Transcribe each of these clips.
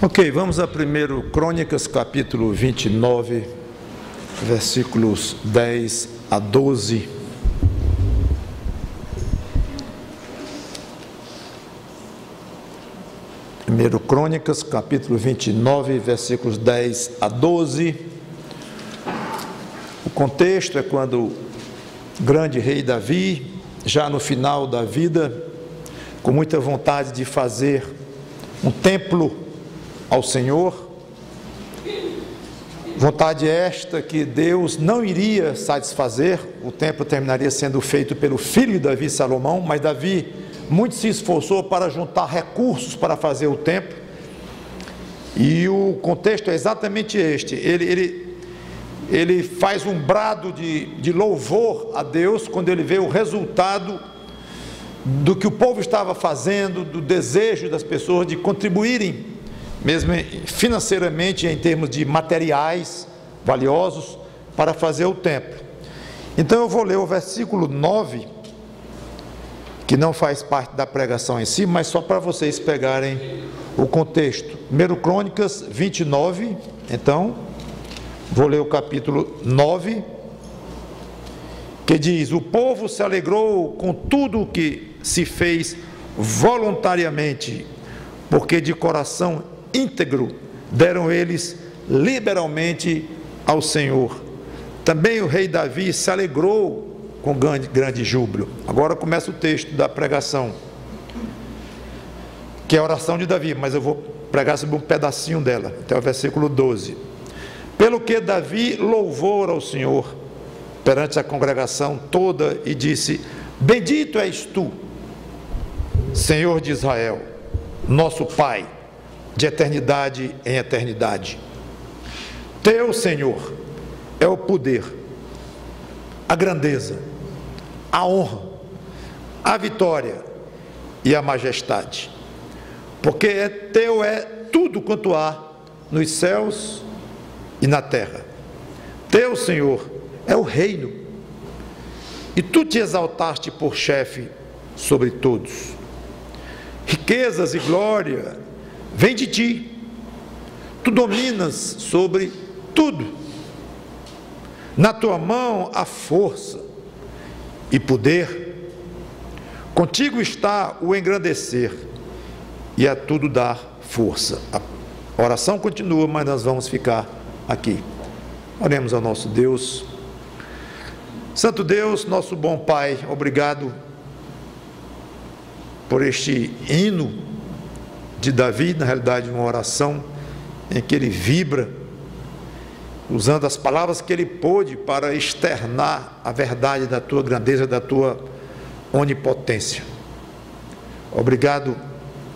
Ok, vamos a 1 Crônicas, capítulo 29, versículos 10 a 12. Primeiro Crônicas, capítulo 29, versículos 10 a 12. O contexto é quando o grande rei Davi, já no final da vida, com muita vontade de fazer um templo ao Senhor, vontade esta que Deus não iria satisfazer. O templo terminaria sendo feito pelo filho de Davi, Salomão, mas Davi muito se esforçou para juntar recursos para fazer o templo, e o contexto é exatamente este. Ele faz um brado de louvor a Deus quando ele vê o resultado do que o povo estava fazendo, do desejo das pessoas de contribuírem mesmo financeiramente, em termos de materiais valiosos, para fazer o templo. Então eu vou ler o versículo 9, que não faz parte da pregação em si, mas só para vocês pegarem o contexto. 1 Crônicas 29, então, vou ler o capítulo 9, que diz: o povo se alegrou com tudo o que se fez voluntariamente, porque de coração íntegro deram eles liberalmente ao Senhor. Também o rei Davi se alegrou com grande júbilo. Agora começa o texto da pregação, que é a oração de Davi, mas eu vou pregar sobre um pedacinho dela, até o versículo 12. Pelo que Davi louvou ao Senhor perante a congregação toda e disse: bendito és tu, Senhor de Israel, nosso Pai, de eternidade em eternidade. Teu, Senhor, é o poder, a grandeza, a honra, a vitória e a majestade, porque teu é tudo quanto há nos céus e na terra. Teu, Senhor, é o reino, e tu te exaltaste por chefe sobre todos. Riquezas e glória vem de ti, tu dominas sobre tudo. Na tua mão há força e poder, contigo está o engrandecer e a tudo dar força. A oração continua, mas nós vamos ficar aqui. Oremos ao nosso Deus. Santo Deus, nosso bom Pai, obrigado por este hino de Davi, na realidade uma oração em que ele vibra, usando as palavras que ele pôde para externar a verdade da tua grandeza, da tua onipotência. Obrigado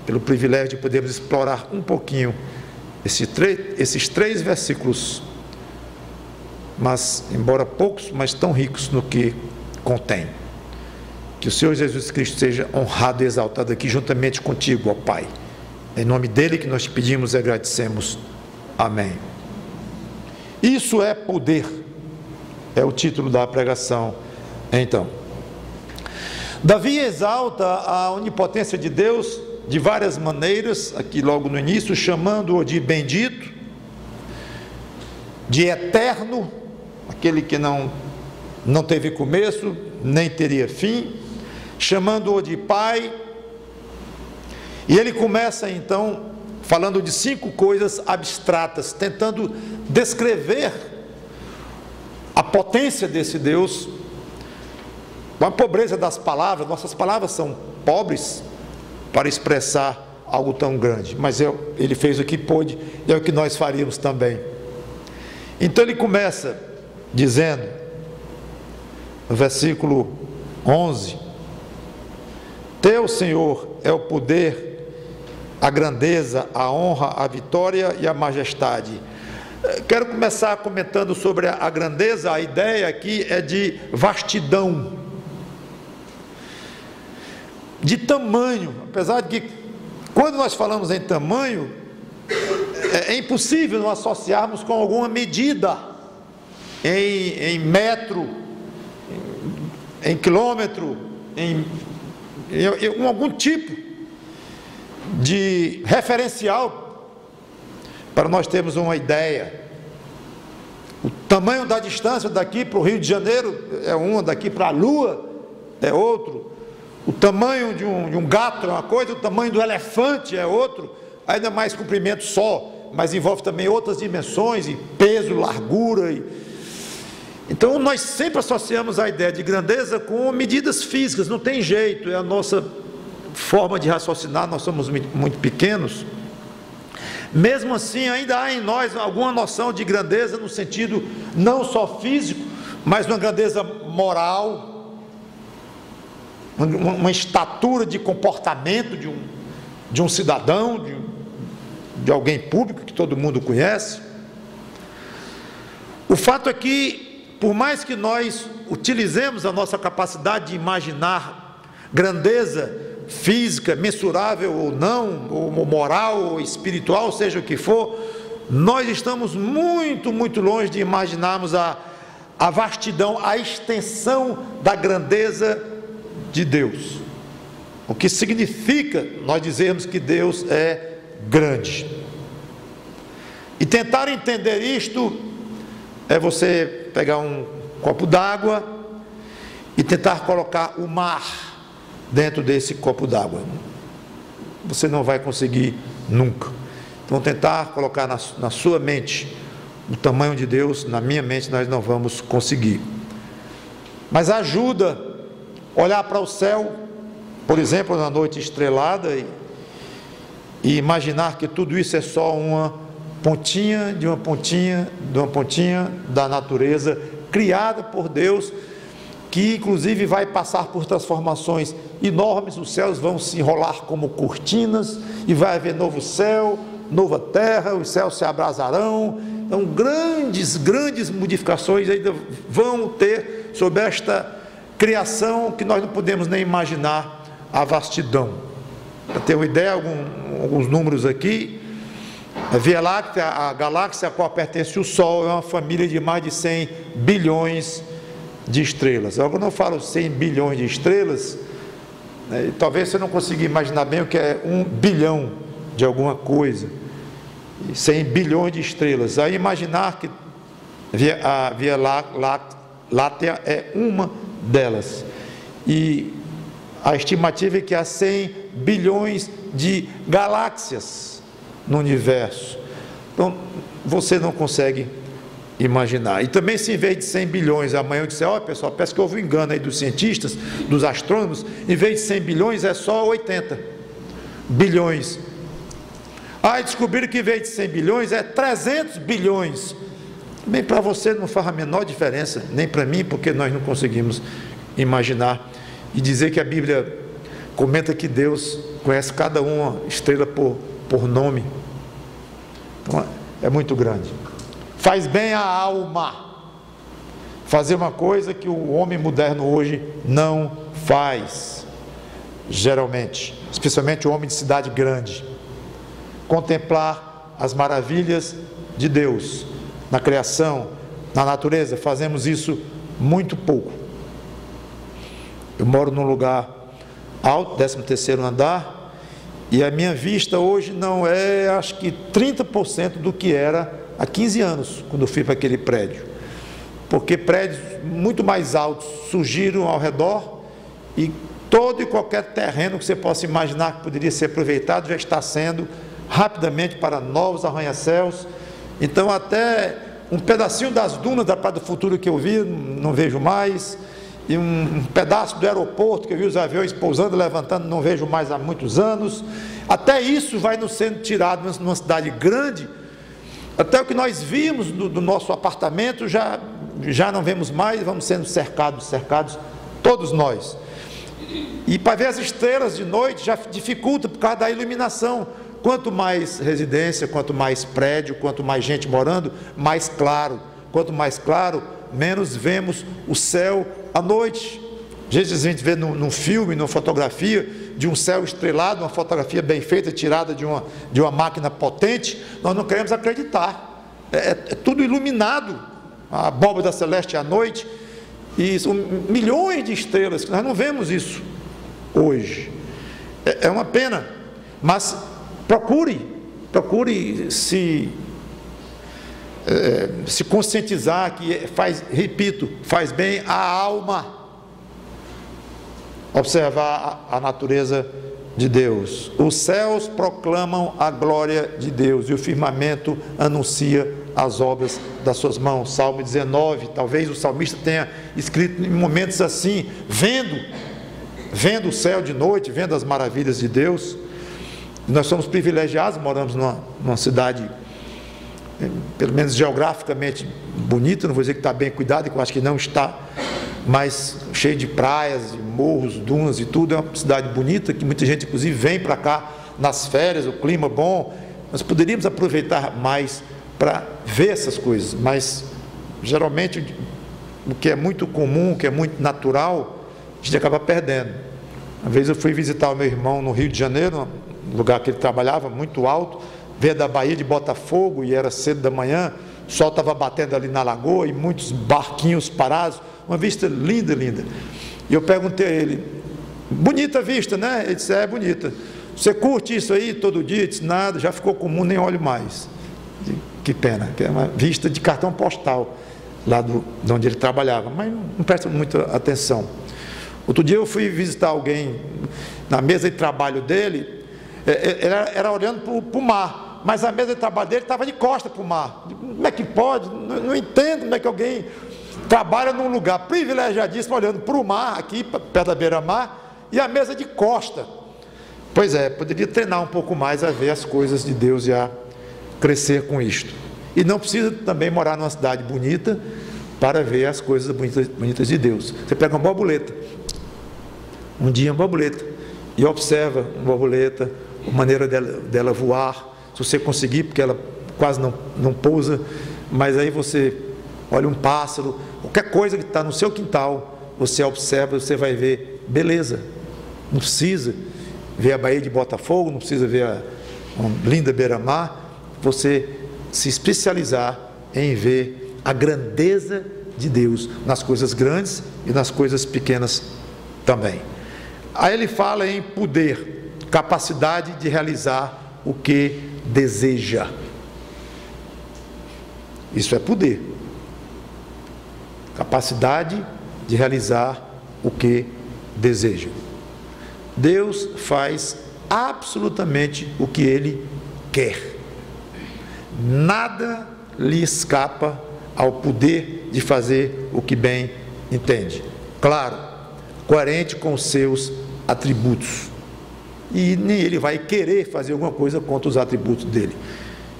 pelo privilégio de podermos explorar um pouquinho esses três versículos, mas embora poucos, mas tão ricos no que contém. Que o Senhor Jesus Cristo seja honrado e exaltado aqui juntamente contigo, ó Pai. Em nome dele que nós te pedimos e agradecemos. Amém. Isso é poder, é o título da pregação. Então, Davi exalta a onipotência de Deus de várias maneiras, aqui logo no início, chamando-o de bendito, de eterno, aquele que não teve começo, nem teria fim, chamando-o de Pai. E ele começa então falando de 5 coisas abstratas, tentando descrever a potência desse Deus, com a pobreza das palavras. Nossas palavras são pobres para expressar algo tão grande, mas ele fez o que pôde, e é o que nós faríamos também. Então ele começa dizendo, no versículo 11: teu, Senhor, é o poder, a grandeza, a honra, a vitória e a majestade. Quero começar comentando sobre a grandeza. A ideia aqui é de vastidão, de tamanho, apesar de que quando nós falamos em tamanho, é impossível não associarmos com alguma medida, em metro, em quilômetro, em algum tipo de referencial para nós termos uma ideia. O tamanho da distância daqui para o Rio de Janeiro é uma, daqui para a Lua é outro. O tamanho de um gato é uma coisa, o tamanho do elefante é outro. Ainda mais comprimento só, mas envolve também outras dimensões, e peso, largura. Então nós sempre associamos a ideia de grandeza com medidas físicas, não tem jeito, é a nossa forma de raciocinar, nós somos muito pequenos. Mesmo assim, ainda há em nós alguma noção de grandeza no sentido não só físico, mas uma grandeza moral, uma estatura de comportamento de um cidadão, de alguém público que todo mundo conhece. O fato é que, por mais que nós utilizemos a nossa capacidade de imaginar grandeza física, mensurável ou não, ou moral, ou espiritual, seja o que for, nós estamos muito, muito longe de imaginarmos a vastidão, a extensão da grandeza de Deus. O que significa nós dizermos que Deus é grande. E tentar entender isto é você pegar um copo d'água e tentar colocar o mar dentro desse copo d'água. Você não vai conseguir nunca. Então tentar colocar na sua mente o tamanho de Deus, na minha mente nós não vamos conseguir. Mas ajuda olhar para o céu, por exemplo, na noite estrelada, e imaginar que tudo isso é só uma pontinha de uma pontinha de uma pontinha da natureza criada por Deus, que inclusive vai passar por transformações enormes. Os céus vão se enrolar como cortinas e vai haver novo céu, nova terra, os céus se abrasarão. Então grandes modificações ainda vão ter sobre esta criação que nós não podemos nem imaginar a vastidão. Para ter uma ideia, alguns números aqui. A Via Láctea, a galáxia a qual pertence o Sol, é uma família de mais de 100 bilhões de estrelas. Agora, quando eu falo 100 bilhões de estrelas, talvez você não consiga imaginar bem o que é 1 bilhão de alguma coisa. 100 bilhões de estrelas. Aí imaginar que a Via Láctea é uma delas. E a estimativa é que há 100 bilhões de galáxias no universo. Então, você não consegue imaginar. E também, se em vez de 100 bilhões, amanhã eu disser, olha pessoal, parece que houve um engano aí dos cientistas, dos astrônomos, em vez de 100 bilhões é só 80 bilhões. Aí descobriram que em vez de 100 bilhões é 300 bilhões. Bem, para você não faz a menor diferença, nem para mim, porque nós não conseguimos imaginar. E dizer que a Bíblia comenta que Deus conhece cada uma estrela por nome. Então, é muito grande. Faz bem à alma fazer uma coisa que o homem moderno hoje não faz, geralmente, especialmente o homem de cidade grande. Contemplar as maravilhas de Deus na criação, na natureza. Fazemos isso muito pouco. Eu moro num lugar alto, 13º andar, e a minha vista hoje não é, acho que 30% do que era há 15 anos, quando eu fui para aquele prédio, porque prédios muito mais altos surgiram ao redor, e todo e qualquer terreno que você possa imaginar que poderia ser aproveitado, já está sendo rapidamente para novos arranha-céus. Então até um pedacinho das dunas da Praia do Futuro que eu vi, não vejo mais, e um pedaço do aeroporto que eu vi os aviões pousando, levantando, não vejo mais há muitos anos. Até isso vai nos sendo tirado numa cidade grande. Até o que nós vimos do nosso apartamento já não vemos mais, vamos sendo cercados, todos nós. E para ver as estrelas de noite já dificulta por causa da iluminação. Quanto mais residência, quanto mais prédio, quanto mais gente morando, mais claro. Quanto mais claro, menos vemos o céu à noite. Às vezes a gente vê num filme, numa fotografia de um céu estrelado, uma fotografia bem feita, tirada de uma máquina potente, nós não queremos acreditar. É tudo iluminado, a abóbada celeste à noite, e são milhões de estrelas, nós não vemos isso hoje. É uma pena, mas procure se se conscientizar que faz, repito, faz bem à alma. Observar a natureza de Deus. Os céus proclamam a glória de Deus e o firmamento anuncia as obras das suas mãos. Salmo 19, talvez o salmista tenha escrito em momentos assim, vendo o céu de noite, vendo as maravilhas de Deus. Nós somos privilegiados, moramos numa cidade, pelo menos geograficamente bonita, não vou dizer que está bem cuidada, que eu acho que não está, mas cheio de praias, morros, dunas e tudo. É uma cidade bonita, que muita gente inclusive vem para cá nas férias, o clima bom. Nós poderíamos aproveitar mais para ver essas coisas, mas geralmente o que é muito comum, o que é muito natural, a gente acaba perdendo. Uma vez eu fui visitar o meu irmão no Rio de Janeiro, no lugar que ele trabalhava, muito alto, veio da Baía de Botafogo e era cedo da manhã, o sol estava batendo ali na lagoa e muitos barquinhos parados, uma vista linda, linda. E eu perguntei a ele, bonita a vista, né? Ele disse, é bonita. Você curte isso aí todo dia? Ele disse, nada, já ficou comum, nem olho mais. Que pena, que é uma vista de cartão postal, lá de onde ele trabalhava, mas não presta muita atenção. Outro dia eu fui visitar alguém na mesa de trabalho dele, era olhando para o mar, mas a mesa de trabalho dele estava de costa para o mar. Como é que pode? Não entendo como é que alguém trabalha num lugar privilegiadíssimo, olhando para o mar, aqui perto da beira-mar, e a mesa de costa. Pois é, poderia treinar um pouco mais a ver as coisas de Deus e a crescer com isto. E não precisa também morar numa cidade bonita para ver as coisas bonitas de Deus. Você pega uma borboleta, um dia uma borboleta, e observa uma borboleta, a maneira dela voar, se você conseguir, porque ela quase não pousa, mas aí você olha um pássaro, qualquer coisa que está no seu quintal, você observa, você vai ver beleza. Não precisa ver a Baía de Botafogo, não precisa ver uma linda beira-mar, você se especializar em ver a grandeza de Deus nas coisas grandes e nas coisas pequenas também. Aí ele fala em poder, capacidade de realizar o que deseja. Isso é poder. Capacidade de realizar o que deseja. Deus faz absolutamente o que Ele quer. Nada lhe escapa ao poder de fazer o que bem entende. Claro, coerente com os seus atributos. E nem Ele vai querer fazer alguma coisa contra os atributos dele.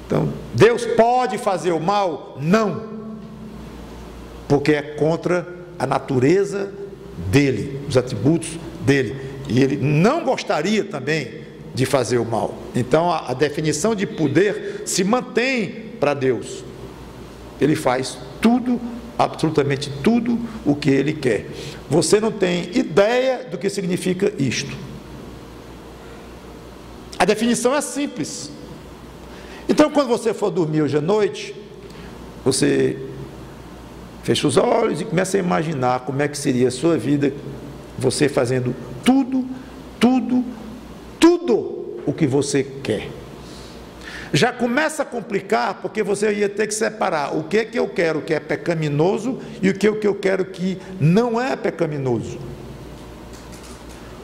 Então, Deus pode fazer o mal? Não. Porque é contra a natureza dele, os atributos dele. E ele não gostaria também de fazer o mal. Então a definição de poder se mantém para Deus. Ele faz tudo, absolutamente tudo o que Ele quer. Você não tem ideia do que significa isto. A definição é simples. Então quando você for dormir hoje à noite, você fecha os olhos e começa a imaginar como é que seria a sua vida, você fazendo tudo o que você quer. Já começa a complicar, porque você ia ter que separar o que é que eu quero que é pecaminoso e o que eu quero que não é pecaminoso.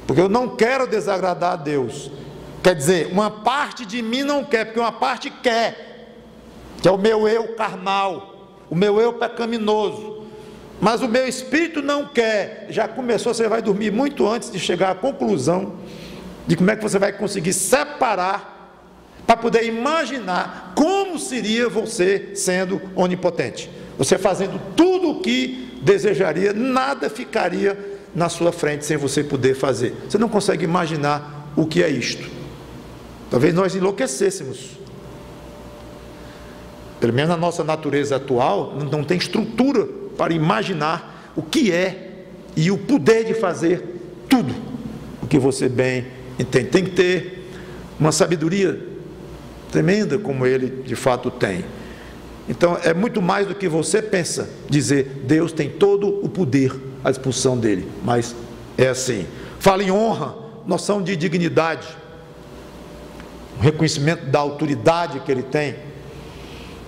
Porque eu não quero desagradar a Deus. Quer dizer, uma parte de mim não quer, porque uma parte quer, que é o meu eu carnal, o meu eu pecaminoso. Mas o meu espírito não quer. Já começou, você vai dormir muito antes de chegar à conclusão de como é que você vai conseguir separar, para poder imaginar como seria você sendo onipotente. Você fazendo tudo o que desejaria, nada ficaria na sua frente sem você poder fazer. Você não consegue imaginar o que é isto. Talvez nós enlouquecêssemos. Pelo menos na nossa natureza atual, não tem estrutura para imaginar o que é e o poder de fazer tudo o que você bem entende. Tem que ter uma sabedoria tremenda como ele de fato tem. Então é muito mais do que você pensa dizer, Deus tem todo o poder à disposição dele, mas é assim. Fala em honra, noção de dignidade, o reconhecimento da autoridade que ele tem.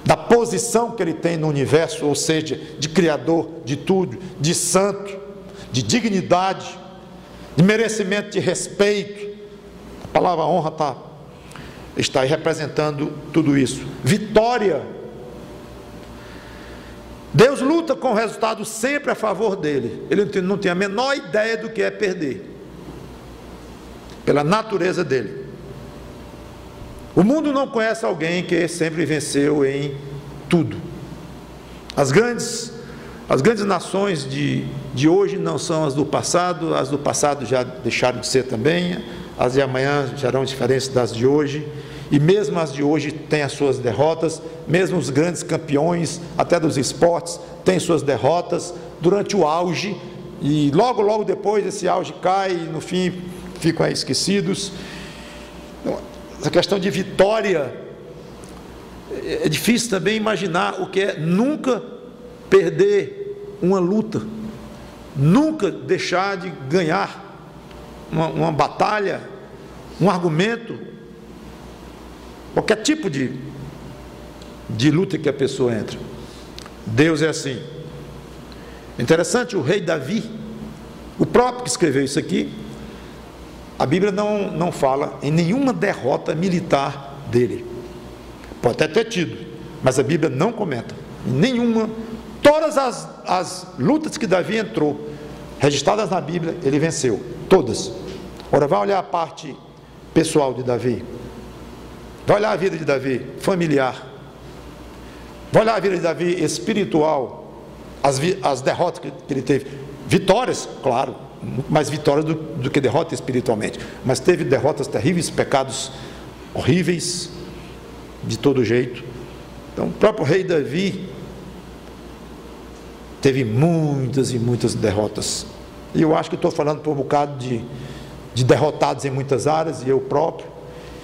da posição que ele tem no universo, ou seja, de criador de tudo, de santo, de dignidade, de merecimento de respeito. A palavra honra está aí representando tudo isso. Vitória. Deus luta com o resultado sempre a favor dele. Ele não tem a menor ideia do que é perder, pela natureza dele. O mundo não conhece alguém que sempre venceu em tudo. As grandes nações de hoje não são as do passado já deixaram de ser também, as de amanhã serão diferentes das de hoje, e mesmo as de hoje têm as suas derrotas, mesmo os grandes campeões, até dos esportes, têm suas derrotas durante o auge, e logo depois esse auge cai, e no fim ficam aí esquecidos. Essa questão de vitória, é difícil também imaginar o que é nunca perder uma luta, nunca deixar de ganhar uma batalha, um argumento, qualquer tipo de luta que a pessoa entra. Deus é assim. Interessante, o rei Davi, o próprio que escreveu isso aqui, a Bíblia não fala em nenhuma derrota militar dele. Pode até ter tido, mas a Bíblia não comenta em nenhuma. Todas as lutas que Davi entrou, registradas na Bíblia, ele venceu, todas. Agora vai olhar a parte pessoal de Davi, vai olhar a vida de Davi familiar, vai olhar a vida de Davi espiritual, as derrotas que ele teve. Vitórias, claro, mais vitórias do que derrota espiritualmente, mas teve derrotas terríveis, pecados horríveis de todo jeito. Então o próprio rei Davi teve muitas e muitas derrotas, e eu acho que estou falando por um bocado de derrotados em muitas áreas, e eu próprio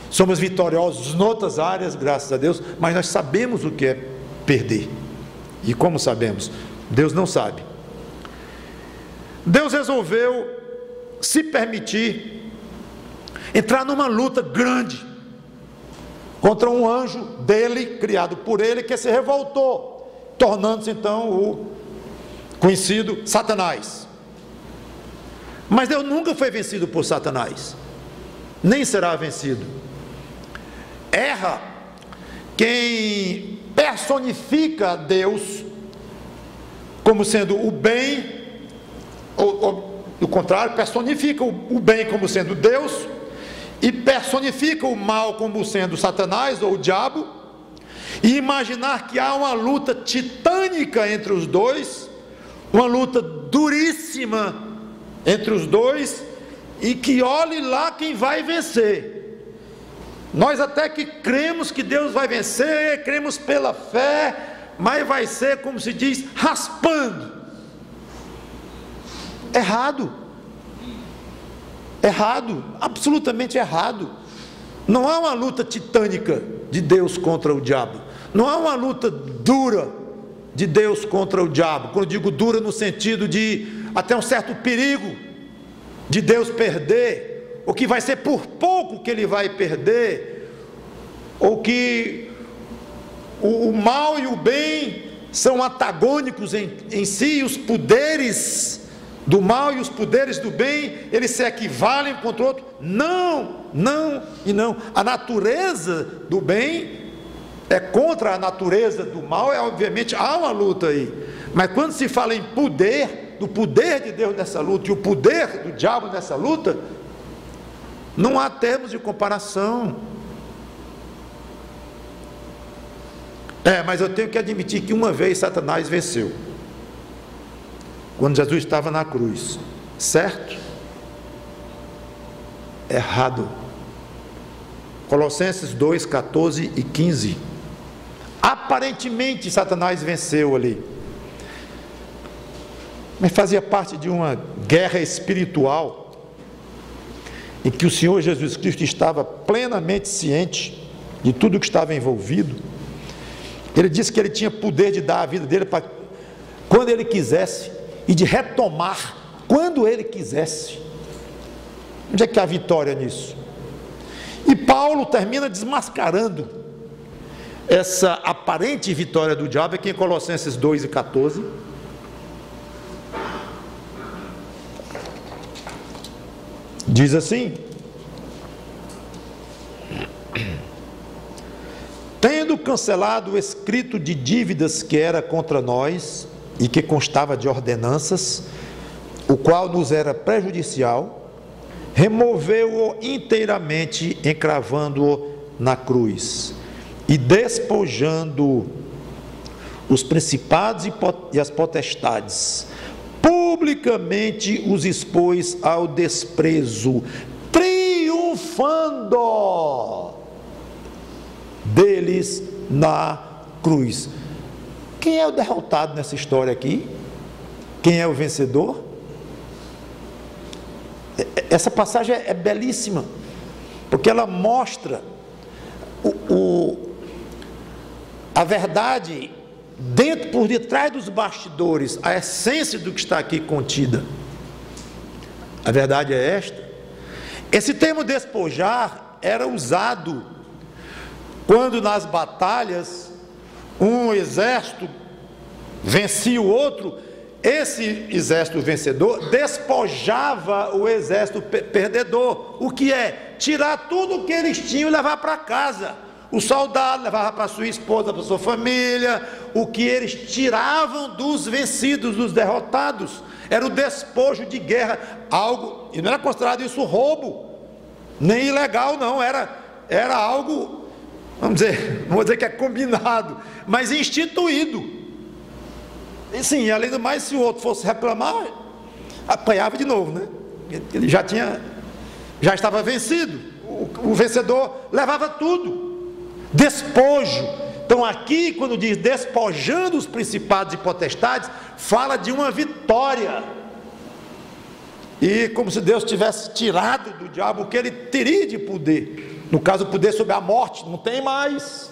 somos vitoriosos em outras áreas, graças a Deus, mas nós sabemos o que é perder. E como sabemos? Deus não sabe. Deus resolveu se permitir entrar numa luta grande contra um anjo dele, criado por ele, que se revoltou, tornando-se então o conhecido Satanás. Mas Deus nunca foi vencido por Satanás, nem será vencido. Erra quem personifica Deus como sendo o bem, ou do contrário, personifica o bem como sendo Deus e personifica o mal como sendo Satanás ou o diabo, e imaginar que há uma luta titânica entre os dois, uma luta duríssima entre os dois, e que olhe lá quem vai vencer. Nós até que cremos que Deus vai vencer, cremos pela fé, mas vai ser, como se diz, raspando. Errado, absolutamente errado. Não há uma luta titânica de Deus contra o diabo, não há uma luta dura de Deus contra o diabo. Quando digo dura, no sentido de até um certo perigo de Deus perder, ou que vai ser por pouco que ele vai perder, ou que o mal e o bem são antagônicos em si, e os poderes do mal e os poderes do bem, eles se equivalem contra o outro. Não. A natureza do bem é contra a natureza do mal, obviamente há uma luta aí. Mas quando se fala em poder, do poder de Deus nessa luta e o poder do diabo nessa luta, não há termos de comparação. Mas eu tenho que admitir que uma vez Satanás venceu, quando Jesus estava na cruz. Certo? Errado. Colossenses 2, 14 e 15. Aparentemente Satanás venceu ali, mas fazia parte de uma guerra espiritual, em que o Senhor Jesus Cristo estava plenamente ciente de tudo que estava envolvido. Ele disse que ele tinha poder de dar a vida dele para quando ele quisesse, e de retomar quando ele quisesse. Onde é que há vitória nisso? E Paulo termina desmascarando essa aparente vitória do diabo, aqui em Colossenses 2:14. Diz assim: tendo cancelado o escrito de dívidas que era contra nós e que constava de ordenanças, o qual nos era prejudicial, removeu-o inteiramente, encravando-o na cruz, e despojando os principados e as potestades, publicamente os expôs ao desprezo, triunfando deles na cruz. Quem é o derrotado nessa história aqui? Quem é o vencedor? Essa passagem é belíssima, porque ela mostra a verdade dentro, por detrás dos bastidores, a essência do que está aqui contida. A verdade é esta. Esse termo despojar era usado quando nas batalhas um exército vencia o outro. Esse exército vencedor despojava o exército perdedor. O que é? Tirar tudo o que eles tinham e levar para casa. O soldado levava para sua esposa, para sua família. O que eles tiravam dos vencidos, dos derrotados, era o despojo de guerra. Algo, e não era considerado isso roubo, nem ilegal, não. Era algo, vamos dizer, não vou dizer que é combinado, mas instituído. E sim, além do mais, se o outro fosse reclamar, apanhava de novo, né? Ele já estava vencido. O vencedor levava tudo. Despojo. Então aqui, quando diz despojando os principados e potestades, fala de uma vitória. E como se Deus tivesse tirado do diabo o que ele teria de poder. No caso, o poder sobre a morte, não tem mais.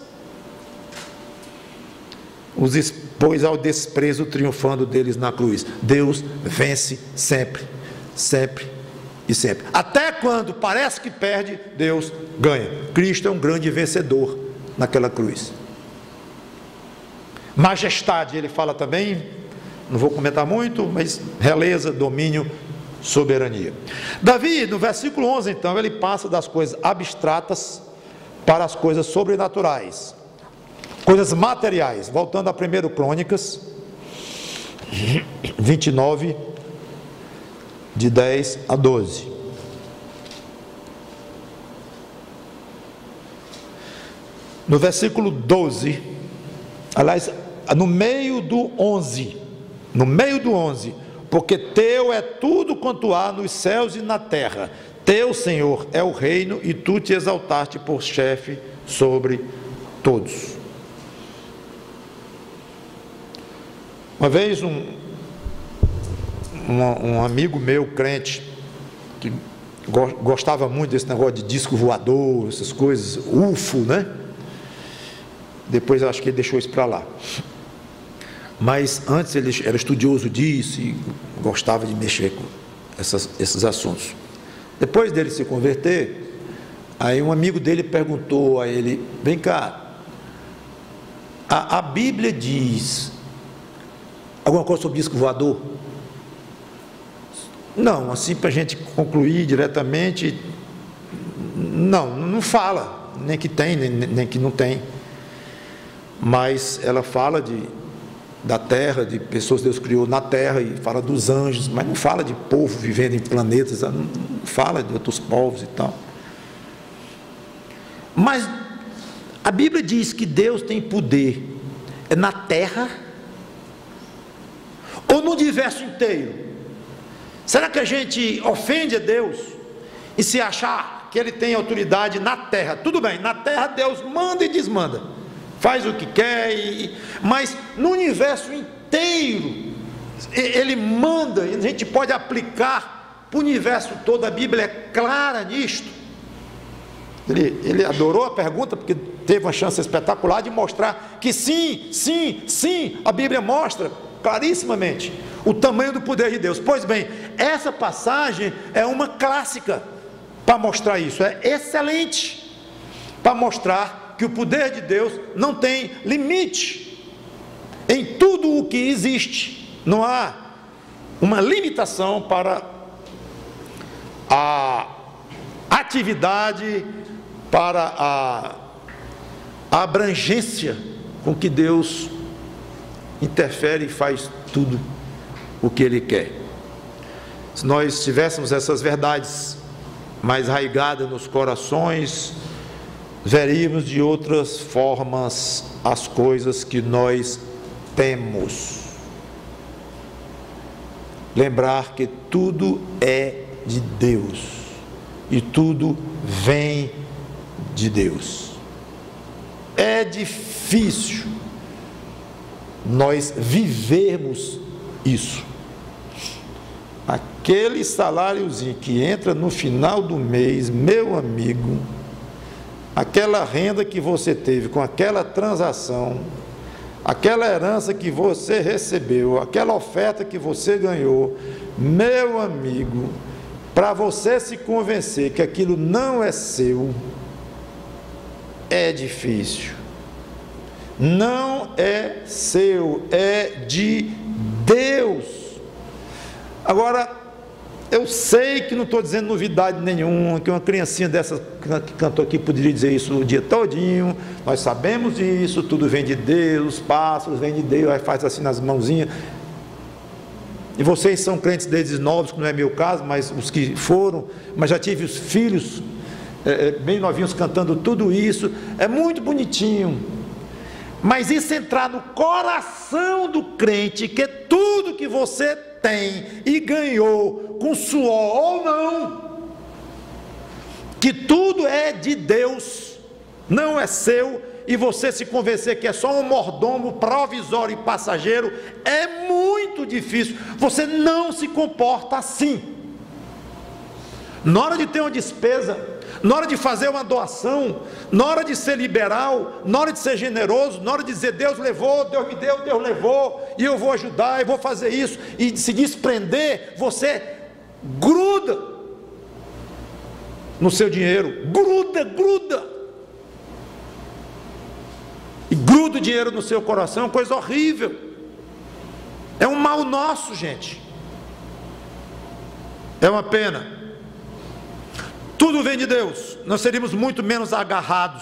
Os expôs ao desprezo, triunfando deles na cruz. Deus vence sempre, sempre e sempre. Até quando parece que perde, Deus ganha. Cristo é um grande vencedor naquela cruz. Majestade, ele fala também, não vou comentar muito, mas realeza, domínio, soberania. Davi, no versículo 11, então, ele passa das coisas abstratas para as coisas sobrenaturais. Coisas materiais, voltando a 1 Crônicas 29, de 10 a 12. No versículo 12, aliás, no meio do 11, porque teu é tudo quanto há nos céus e na terra, teu, Senhor, é o reino, e tu te exaltaste por chefe sobre todos. Uma vez um amigo meu, crente, que gostava muito desse negócio de disco voador, essas coisas, UFO, né? Depois eu acho que ele deixou isso para lá. Mas antes ele era estudioso disso e gostava de mexer com esses assuntos. Depois dele se converter, aí um amigo dele perguntou a ele: vem cá, a Bíblia diz alguma coisa sobre disco voador? Não, assim para a gente concluir diretamente, não fala, nem que tem, nem que não tem. Mas ela fala da terra, de pessoas que Deus criou na terra, e fala dos anjos, mas não fala de povo vivendo em planetas, não fala de outros povos e tal. Mas a Bíblia diz que Deus tem poder na terra ou no universo inteiro? Será que a gente ofende a Deus e se achar que Ele tem autoridade na terra? Tudo bem, na terra Deus manda e desmanda, faz o que quer, mas no universo inteiro Ele manda, e a gente pode aplicar para o universo todo. A Bíblia é clara nisto. Ele adorou a pergunta, porque teve uma chance espetacular de mostrar que sim, a Bíblia mostra clarissimamente o tamanho do poder de Deus. Pois bem, essa passagem é uma clássica para mostrar isso, é excelente para mostrar que o poder de Deus não tem limite. Em tudo o que existe, não há uma limitação para a atividade, para a abrangência com que Deus interfere e faz tudo o que Ele quer. Se nós tivéssemos essas verdades mais arraigadas nos corações, veríamos de outras formas as coisas que nós temos. Lembrar que tudo é de Deus e tudo vem de Deus. É difícil nós vivermos isso. Aquele saláriozinho que entra no final do mês, meu amigo, aquela renda que você teve com aquela transação, aquela herança que você recebeu, aquela oferta que você ganhou, meu amigo, para você se convencer que aquilo não é seu, é difícil. Não é seu, é de Deus. Agora, eu sei que não estou dizendo novidade nenhuma, que uma criancinha dessa que cantou aqui poderia dizer isso o dia todinho. Nós sabemos disso, tudo vem de Deus, os pássaros vêm de Deus, aí faz assim nas mãozinhas. E vocês são crentes desde novos, que não é meu caso, mas os que foram, mas já tive os filhos bem novinhos cantando tudo isso, é muito bonitinho. Mas isso entrar no coração do crente, que tudo que você tem e ganhou com suor ou não, que tudo é de Deus, não é seu, e você se convencer que é só um mordomo provisório e passageiro, é muito difícil. Você não se comporta assim. Na hora de ter uma despesa, na hora de fazer uma doação, na hora de ser liberal, na hora de ser generoso, na hora de dizer Deus levou, Deus me deu, Deus levou, e eu vou ajudar, eu vou fazer isso, e se desprender, você gruda no seu dinheiro, gruda, e gruda o dinheiro no seu coração, é uma coisa horrível, é um mal nosso, gente, é uma pena. Tudo vem de Deus, nós seríamos muito menos agarrados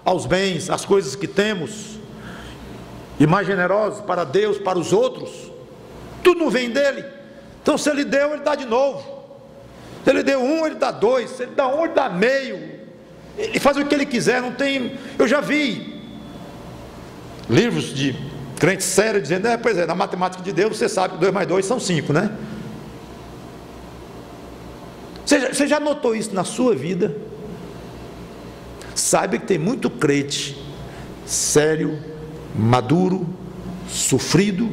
aos bens, às coisas que temos, e mais generosos para Deus, para os outros. Tudo não vem dele. Então se Ele deu, Ele dá de novo. Se Ele deu um, Ele dá dois. Se Ele dá um, Ele dá meio. Ele faz o que Ele quiser, não tem... Eu já vi livros de crentes sérios dizendo, pois é, na matemática de Deus você sabe que 2 mais 2 são 5, né? Você já notou isso na sua vida? Saiba que tem muito crente sério, maduro, sofrido,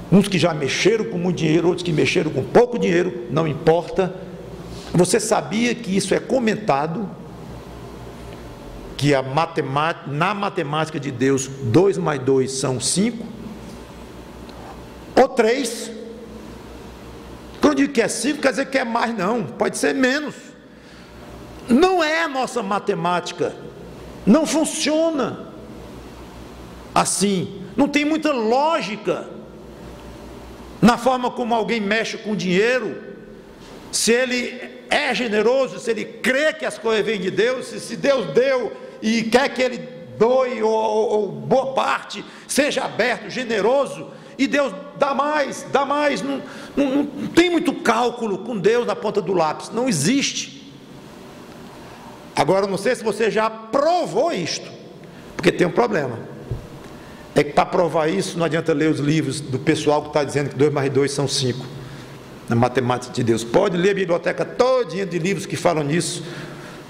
uns que já mexeram com muito dinheiro, outros que mexeram com pouco dinheiro, não importa. Você sabia que isso é comentado? Que na matemática de Deus 2 mais 2 são 5 ou 3. Quando eu digo que é 5, quer dizer que é mais, não, pode ser menos. Não é a nossa matemática, não funciona assim, não tem muita lógica na forma como alguém mexe com dinheiro. Se ele é generoso, se ele crê que as coisas vêm de Deus, se Deus deu e quer que ele doe, ou boa parte, seja aberto, generoso, e Deus dá mais, não tem muito cálculo com Deus na ponta do lápis, não existe. Agora, não sei se você já provou isto, porque tem um problema, é que para provar isso, não adianta ler os livros do pessoal que está dizendo que 2 mais 2 são 5, na matemática de Deus. Pode ler a biblioteca todinha de livros que falam nisso.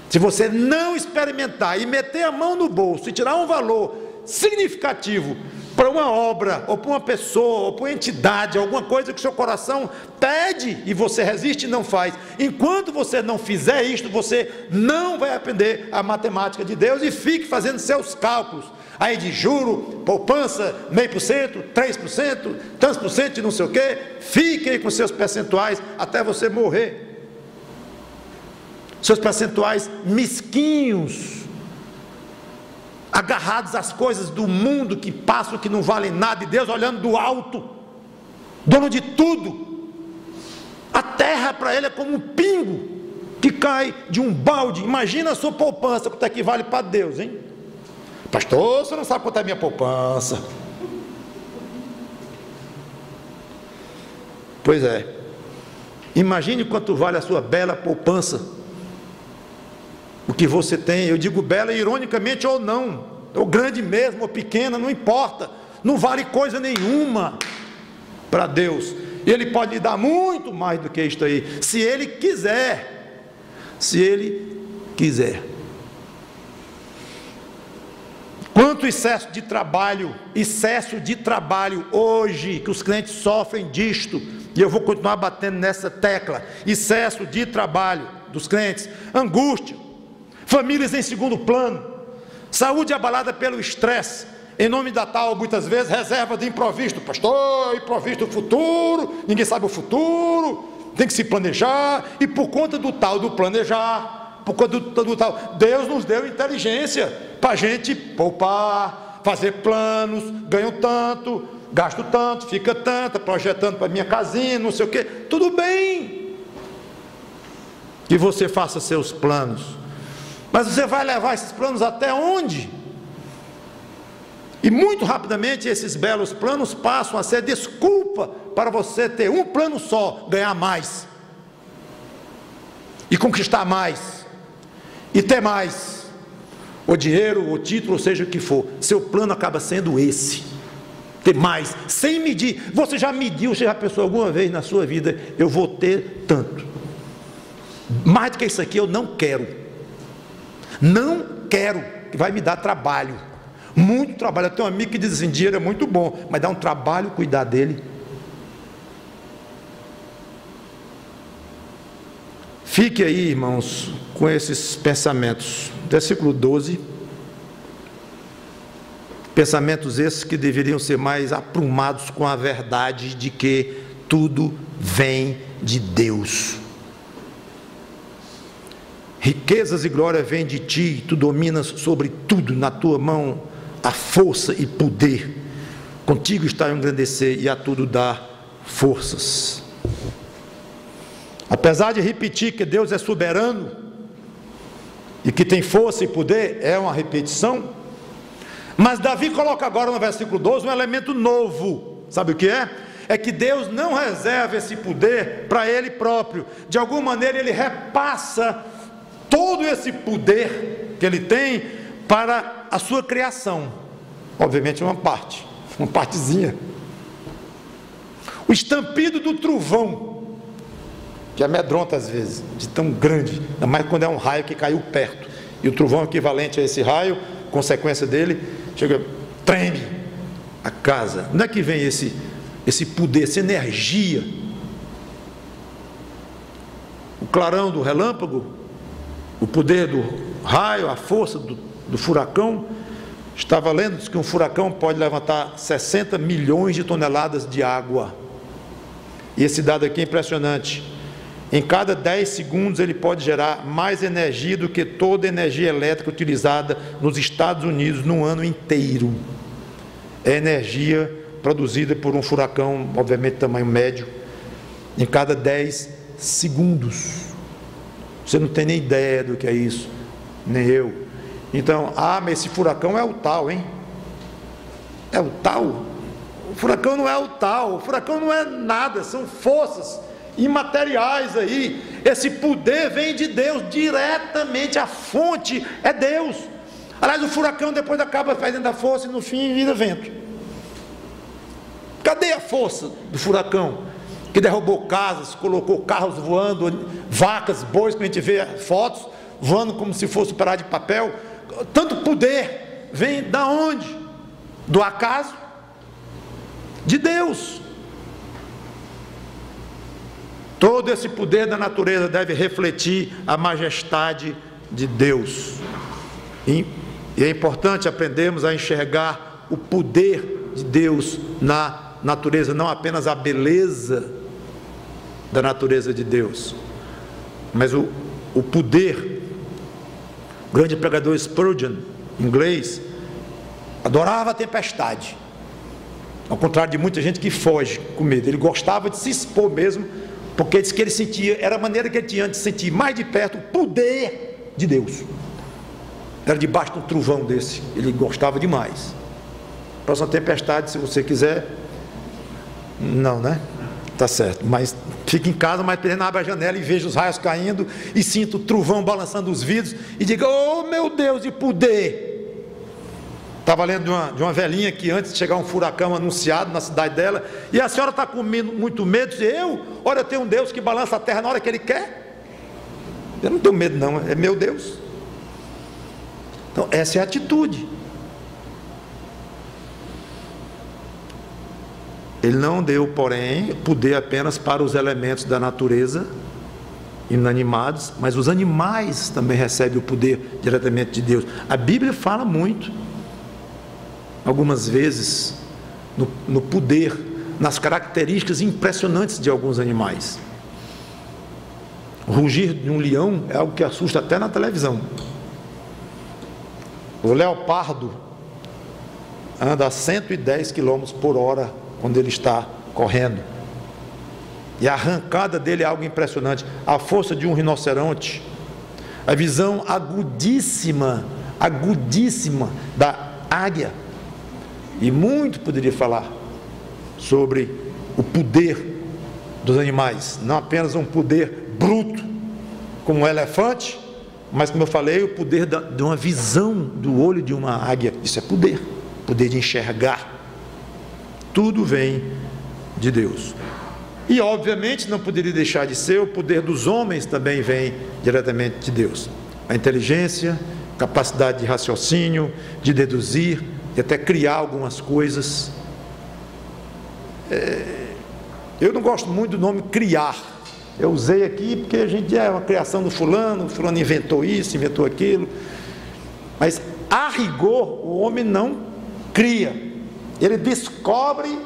Se você não experimentar e meter a mão no bolso e tirar um valor significativo para uma obra, ou para uma pessoa, ou para uma entidade, alguma coisa que o seu coração pede e você resiste e não faz, enquanto você não fizer isto, você não vai aprender a matemática de Deus, e fique fazendo seus cálculos aí de juro, poupança, 0,5%, 3%, tantos por cento de não sei o que. Fique aí com seus percentuais até você morrer, seus percentuais mesquinhos, agarrados às coisas do mundo que passam, que não valem nada, e Deus olhando do alto, dono de tudo. A terra para ele é como um pingo que cai de um balde. Imagina a sua poupança, quanto é que vale para Deus, hein? Pastor, você não sabe quanto é a minha poupança. Pois é, imagine quanto vale a sua bela poupança. O que você tem, eu digo bela ironicamente ou não, ou grande mesmo, ou pequena, não importa, não vale coisa nenhuma para Deus. Ele pode lhe dar muito mais do que isto aí, se Ele quiser, se Ele quiser. Quanto excesso de trabalho hoje, que os crentes sofrem disto, e eu vou continuar batendo nessa tecla, excesso de trabalho dos crentes, angústia, famílias em segundo plano, saúde abalada pelo estresse, em nome da tal, muitas vezes, reserva de improviso. Pastor, improviso do futuro, ninguém sabe o futuro, tem que se planejar, e por conta do tal do planejar, por conta do tal, Deus nos deu inteligência para a gente poupar, fazer planos, ganho tanto, gasto tanto, fica tanto, projetando para minha casinha, não sei o que, tudo bem, que você faça seus planos, mas você vai levar esses planos até onde? E muito rapidamente esses belos planos passam a ser desculpa para você ter um plano só, ganhar mais, e conquistar mais, e ter mais, o dinheiro, o título, ou seja o que for. Seu plano acaba sendo esse, ter mais, sem medir. Você já mediu, você já pensou alguma vez na sua vida, eu vou ter tanto, mais do que isso aqui eu não quero, que vai me dar trabalho, muito trabalho. Eu tenho um amigo que diz assim, dinheiro é muito bom, mas dá um trabalho cuidar dele. Fique aí, irmãos, com esses pensamentos. Versículo 12, pensamentos esses que deveriam ser mais aprumados com a verdade de que tudo vem de Deus. Riquezas e glória vêm de ti, tu dominas sobre tudo, na tua mão a força e poder, contigo está a engrandecer e a tudo dar forças. Apesar de repetir que Deus é soberano e que tem força e poder, é uma repetição, mas Davi coloca agora no versículo 12 um elemento novo. Sabe o que é? É que Deus não reserva esse poder para Ele próprio. De alguma maneira Ele repassa todo esse poder que Ele tem para a sua criação. Obviamente uma partezinha. O estampido do trovão, que amedronta às vezes, de tão grande, ainda mais quando é um raio que caiu perto, e o trovão equivalente a esse raio, consequência dele, chega, treme a casa. Onde é que vem esse poder, essa energia? O clarão do relâmpago, o poder do raio, a força do furacão. Estava lendo que um furacão pode levantar 60 milhões de toneladas de água, e esse dado aqui é impressionante. Em cada 10 segundos ele pode gerar mais energia do que toda a energia elétrica utilizada nos Estados Unidos no ano inteiro. É energia produzida por um furacão, obviamente tamanho médio, em cada 10 segundos. Você não tem nem ideia do que é isso, nem eu. Então, mas esse furacão é o tal, hein? É o tal? O furacão não é o tal, o furacão não é nada, são forças imateriais aí. Esse poder vem de Deus diretamente, a fonte é Deus. Aliás, o furacão depois acaba fazendo a força e no fim vira vento. Cadê a força do furacão que derrubou casas, colocou carros voando, vacas, bois, que a gente vê fotos voando como se fosse um pedaço de papel? Tanto poder vem da onde? Do acaso? De Deus. Todo esse poder da natureza deve refletir a majestade de Deus. E é importante aprendermos a enxergar o poder de Deus na natureza, não apenas a beleza da natureza de Deus, mas o poder. O grande pregador Spurgeon, inglês, adorava a tempestade, ao contrário de muita gente que foge com medo. Ele gostava de se expor mesmo, porque ele disse que ele sentia, era a maneira que ele tinha de sentir mais de perto o poder de Deus. Era debaixo de um trovão desse, ele gostava demais. Próxima tempestade, se você quiser, não, né? Tá certo, mas fica em casa, mas abre a janela e veja os raios caindo, e sinta o trovão balançando os vidros, e diga: oh meu Deus, de poder! Estava lendo de uma velhinha que antes de chegar um furacão anunciado na cidade dela, e a senhora está com muito medo? Disse: olha, eu tenho um Deus que balança a terra na hora que Ele quer. Eu não tenho medo não, é meu Deus. Então essa é a atitude. Ele não deu, porém, poder apenas para os elementos da natureza inanimados, mas os animais também recebem o poder diretamente de Deus. A Bíblia fala muito, algumas vezes, no poder, nas características impressionantes de alguns animais. O rugir de um leão é algo que assusta até na televisão. O leopardo anda a 110 km por hora quando ele está correndo, e a arrancada dele é algo impressionante. A força de um rinoceronte, a visão agudíssima da águia, e muito poderia falar sobre o poder dos animais, não apenas um poder bruto como um elefante, mas, como eu falei, o poder de uma visão do olho de uma águia. Isso é poder de enxergar. Tudo vem de Deus. E obviamente não poderia deixar de ser, o poder dos homens também vem diretamente de Deus. A inteligência, capacidade de raciocínio, de deduzir, de até criar algumas coisas. Eu não gosto muito do nome criar. Eu usei aqui porque a gente é uma criação do fulano, o fulano inventou isso, inventou aquilo. Mas a rigor, o homem não cria. Ele descobre,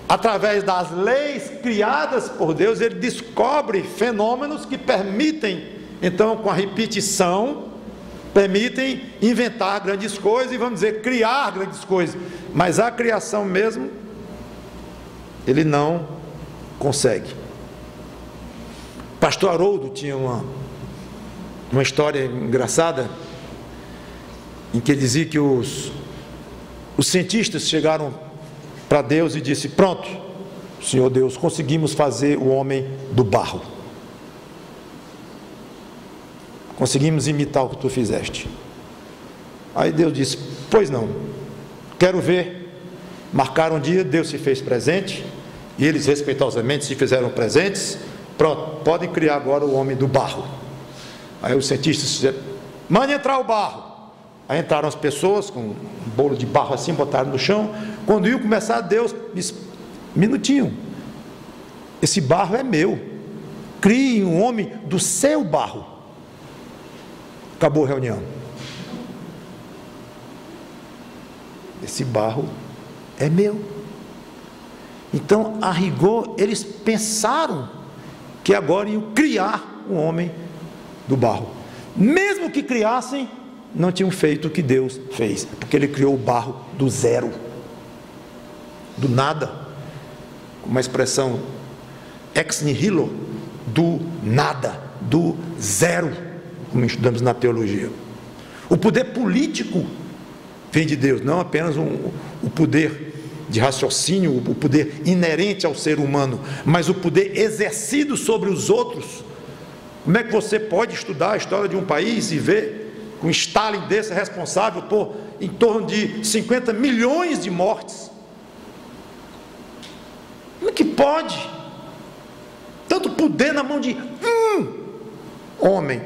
através das leis criadas por Deus, ele descobre fenômenos que permitem, então, com a repetição, permitem inventar grandes coisas, e vamos dizer, criar grandes coisas. Mas a criação mesmo, ele não consegue. Pastor Haroldo tinha uma história engraçada, em que ele dizia que os cientistas chegaram para Deus e disse: pronto, Senhor Deus, conseguimos fazer o homem do barro, conseguimos imitar o que tu fizeste. Aí Deus disse: pois não, quero ver. Marcaram um dia, Deus se fez presente, e eles respeitosamente se fizeram presentes. Pronto, podem criar agora o homem do barro. Aí os cientistas disseram: mande entrar o barro. Aí entraram as pessoas com um bolo de barro assim, botaram no chão. Quando iam começar, Deus disse: minutinho, esse barro é meu, crie um homem do seu barro. Acabou a reunião. Esse barro é meu. Então, a rigor, eles pensaram que agora iam criar um homem do barro. Mesmo que criassem, não tinham feito o que Deus fez, porque Ele criou o barro do zero, do nada, uma expressão ex nihilo, do nada, do zero, como estudamos na teologia. O poder político vem de Deus, não apenas o poder de raciocínio, o poder inerente ao ser humano, mas o poder exercido sobre os outros. Como é que você pode estudar a história de um país e ver um Stalin desse responsável por em torno de 50 milhões de mortes? Como é que pode? Tanto poder na mão de um homem,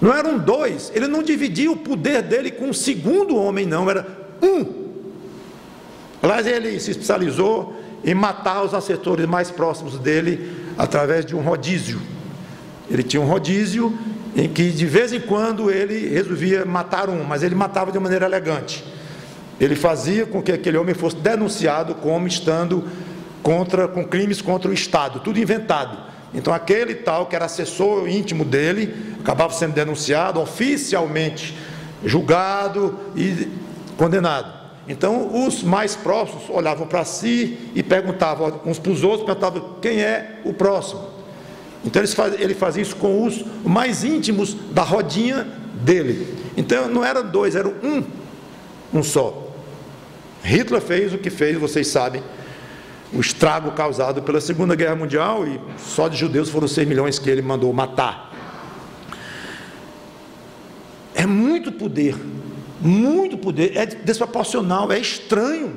não eram dois. Ele não dividia o poder dele com um segundo homem, não, era um. Aliás, ele se especializou em matar os assessores mais próximos dele através de um rodízio. Ele tinha um rodízio em que de vez em quando ele resolvia matar um, mas ele matava de maneira elegante. Ele fazia com que aquele homem fosse denunciado como estando com crimes contra o Estado, tudo inventado. Então aquele tal que era assessor íntimo dele acabava sendo denunciado oficialmente julgado e condenado. Então os mais próximos olhavam para si e perguntavam uns para os outros, perguntavam quem é o próximo. Então ele fazia isso com os mais íntimos da rodinha dele. Então não eram dois, eram um só. Hitler fez o que fez, vocês sabem, o estrago causado pela Segunda Guerra Mundial, e só de judeus foram 6 milhões que ele mandou matar. É muito poder, é desproporcional, é estranho.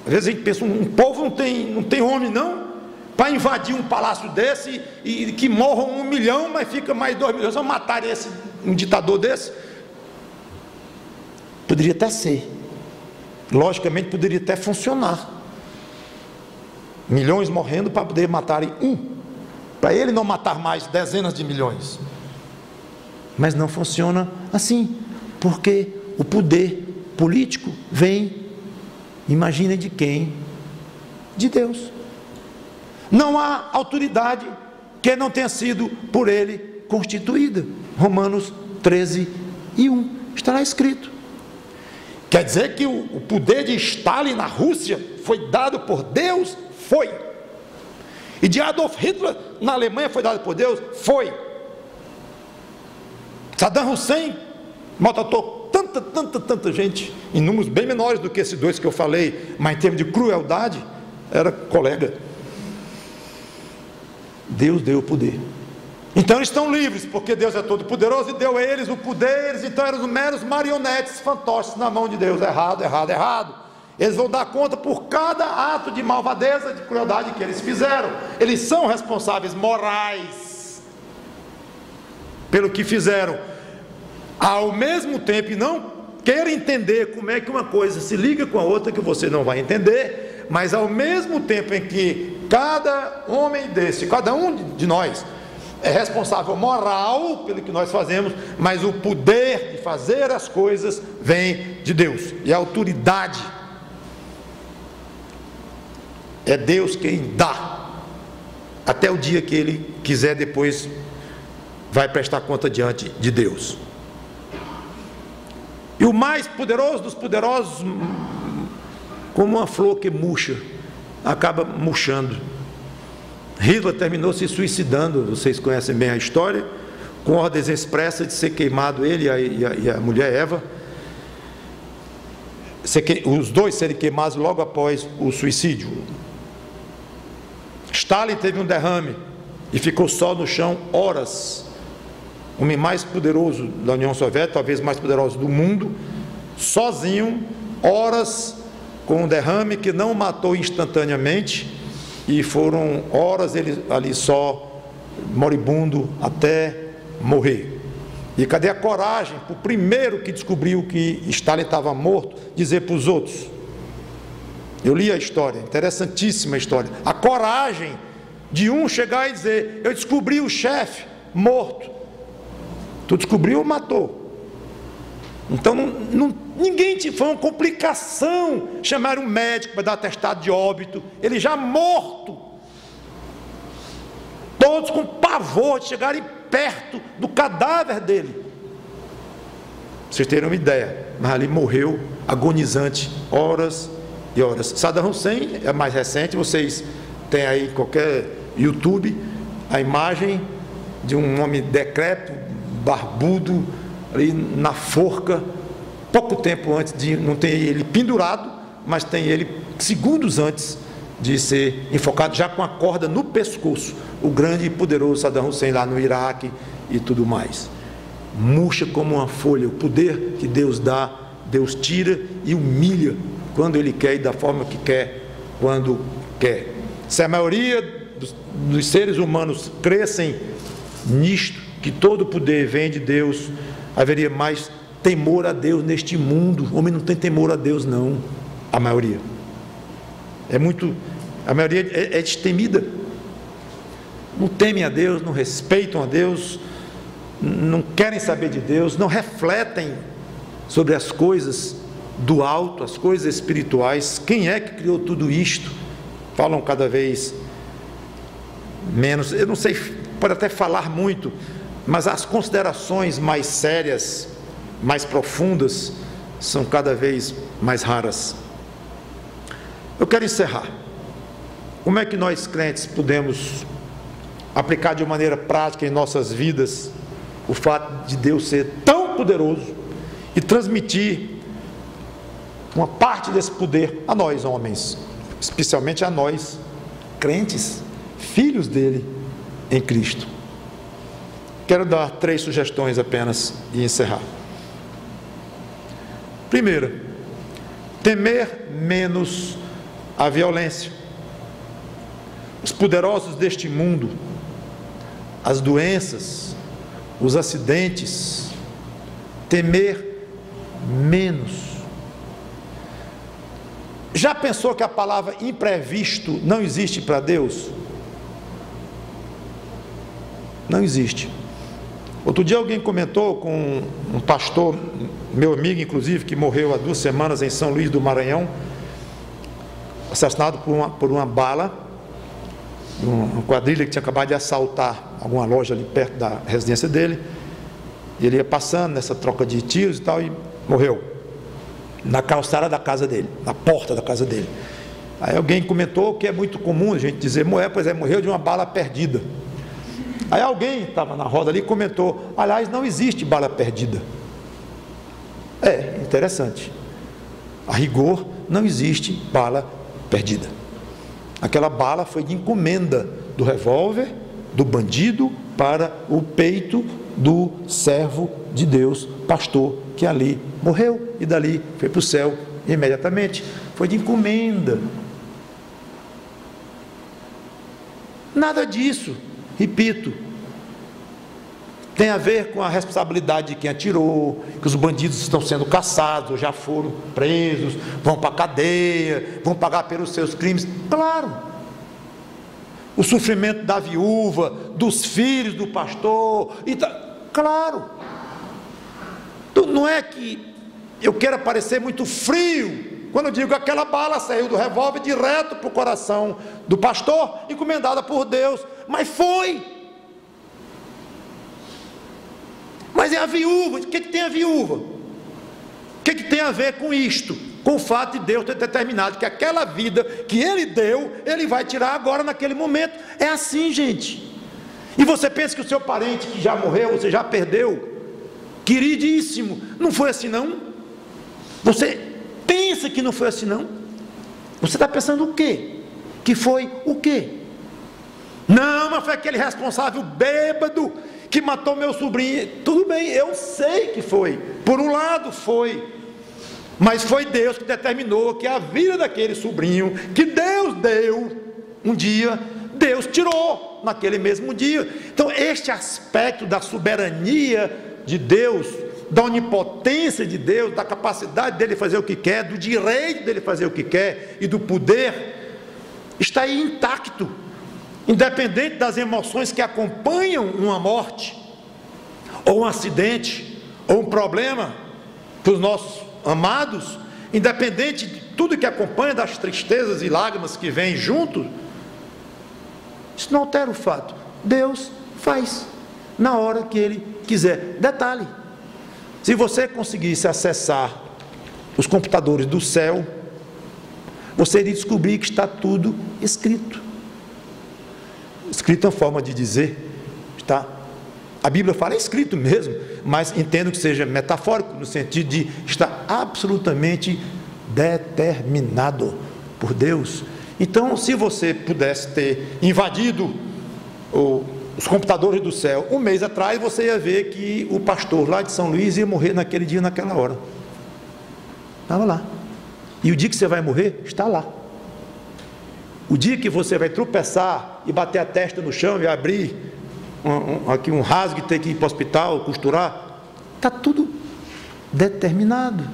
Às vezes a gente pensa, um povo não tem homem não, para invadir um palácio desse e que morram 1 milhão, mas fica mais 2 milhões, vão matar um ditador desse? Poderia até ser, logicamente poderia até funcionar, milhões morrendo para poder matarem para ele não matar mais dezenas de milhões. Mas não funciona assim, porque o poder político vem, imaginem de quem? De Deus. Não há autoridade que não tenha sido por ele constituída. Romanos 13:1 está lá escrito. Quer dizer que o poder de Stalin na Rússia foi dado por Deus? Foi. E de Adolf Hitler na Alemanha foi dado por Deus? Foi. Saddam Hussein maltratou tanta gente, em números bem menores do que esses dois que eu falei, mas em termos de crueldade, era colega. Deus deu o poder. Então eles estão livres, porque Deus é todo poderoso e deu a eles o poder. Eles então eram meros marionetes, fantoches na mão de Deus. Errado. Eles vão dar conta por cada ato de malvadeza, de crueldade que eles fizeram. Eles são responsáveis morais pelo que fizeram. Ao mesmo tempo, e não queira entender como é que uma coisa se liga com a outra, que você não vai entender, mas ao mesmo tempo em que cada homem desse, cada um de nós é responsável moral pelo que nós fazemos, mas o poder de fazer as coisas vem de Deus, e a autoridade é Deus quem dá, até o dia que Ele quiser, depois vai prestar conta diante de Deus. E o mais poderoso dos poderosos, como uma flor que murcha, acaba murchando. Hitler terminou se suicidando, vocês conhecem bem a história, com ordens expressas de ser queimado, ele e a mulher Eva, os dois serem queimados logo após o suicídio. Stalin teve um derrame e ficou só no chão horas. O homem mais poderoso da União Soviética, talvez mais poderoso do mundo, sozinho, horas com um derrame que não matou instantaneamente, e foram horas ele ali só, moribundo, até morrer. E cadê a coragem para o primeiro que descobriu que Stalin estava morto, dizer para os outros? Eu li a história, interessantíssima a história. A coragem de um chegar e dizer: eu descobri o chefe morto. Tu descobriu ou matou? Então ninguém foi uma complicação chamar um médico para dar atestado de óbito, ele já morto. Todos com pavor de chegarem perto do cadáver dele. Pra vocês terem uma ideia, mas ali morreu agonizante, horas e horas. Saddam Hussein é mais recente, vocês têm aí em qualquer YouTube a imagem de um homem decrépito, barbudo, ali na forca, pouco tempo antes de, não tem ele pendurado, mas tem ele segundos antes de ser enfocado, já com a corda no pescoço, o grande e poderoso Saddam Hussein lá no Iraque e tudo mais. Murcha como uma folha. O poder que Deus dá, Deus tira e humilha quando Ele quer e da forma que quer, quando quer. Se a maioria dos seres humanos crescem nisto, que todo poder vem de Deus, haveria mais temor a Deus neste mundo. O homem não tem temor a Deus não, a maioria. A maioria é destemida, não temem a Deus, não respeitam a Deus, não querem saber de Deus, não refletem sobre as coisas do alto, as coisas espirituais. Quem é que criou tudo isto? Falam cada vez menos. Eu não sei, pode até falar muito, mas as considerações mais sérias, mais profundas, são cada vez mais raras. Eu quero encerrar. Como é que nós crentes podemos aplicar de maneira prática em nossas vidas o fato de Deus ser tão poderoso e transmitir uma parte desse poder a nós homens, especialmente a nós crentes, filhos dele em Cristo? Quero dar 3 sugestões apenas e encerrar. Primeiro, temer menos a violência. Os poderosos deste mundo, as doenças, os acidentes, temer menos. Já pensou que a palavra imprevisto não existe para Deus? Não existe. Outro dia alguém comentou com um pastor, meu amigo inclusive, que morreu há 2 semanas em São Luís do Maranhão, assassinado por uma bala, uma quadrilha que tinha acabado de assaltar alguma loja ali perto da residência dele, e ele ia passando nessa troca de tiros e tal, e morreu na calçada da casa dele, na porta da casa dele. Aí alguém comentou que é muito comum a gente dizer, morreu de uma bala perdida. Aí alguém estava na roda ali e comentou, aliás, não existe bala perdida. É interessante. A rigor, não existe bala perdida. Aquela bala foi de encomenda do revólver do bandido para o peito do servo de Deus, pastor, que ali morreu e dali foi para o céu imediatamente. Foi de encomenda. Nada disso, repito, tem a ver com a responsabilidade de quem atirou, que os bandidos estão sendo caçados, ou já foram presos, vão para a cadeia, vão pagar pelos seus crimes. Claro. O sofrimento da viúva, dos filhos do pastor, claro. Não é que eu quero parecer muito frio quando eu digo que aquela bala saiu do revólver direto para o coração do pastor, encomendada por Deus, mas foi. Mas é a viúva, o que tem a viúva? O que tem a ver com isto? Com o fato de Deus ter determinado que aquela vida que Ele deu, Ele vai tirar agora naquele momento. É assim, gente. E você pensa que o seu parente que já morreu, você já perdeu, queridíssimo, não foi assim não? Você pensa que não foi assim não? Você está pensando o quê? Que foi o quê? Não, mas foi aquele responsável bêbado que matou meu sobrinho. Tudo bem, eu sei que foi. Por um lado foi. Mas foi Deus que determinou que a vida daquele sobrinho, que Deus deu um dia, Deus tirou naquele mesmo dia. Então este aspecto da soberania de Deus, da onipotência de Deus, da capacidade dele fazer o que quer, do direito dele fazer o que quer e do poder, está aí intacto, independente das emoções que acompanham uma morte, ou um acidente, ou um problema para os nossos amados, independente de tudo que acompanha, das tristezas e lágrimas que vêm junto. Isso não altera o fato, Deus faz na hora que Ele quiser. Detalhe, se você conseguisse acessar os computadores do céu, você iria descobrir que está tudo escrito. Escrito é uma forma de dizer, está? A Bíblia fala escrito mesmo, mas entendo que seja metafórico, no sentido de estar absolutamente determinado por Deus. Então, se você pudesse ter invadido os computadores do céu um mês atrás, você ia ver que o pastor lá de São Luís ia morrer naquele dia, naquela hora. Estava lá. E o dia que você vai morrer, está lá. O dia que você vai tropeçar e bater a testa no chão e abrir aqui um rasgo e ter que ir para o hospital, costurar, está tudo determinado.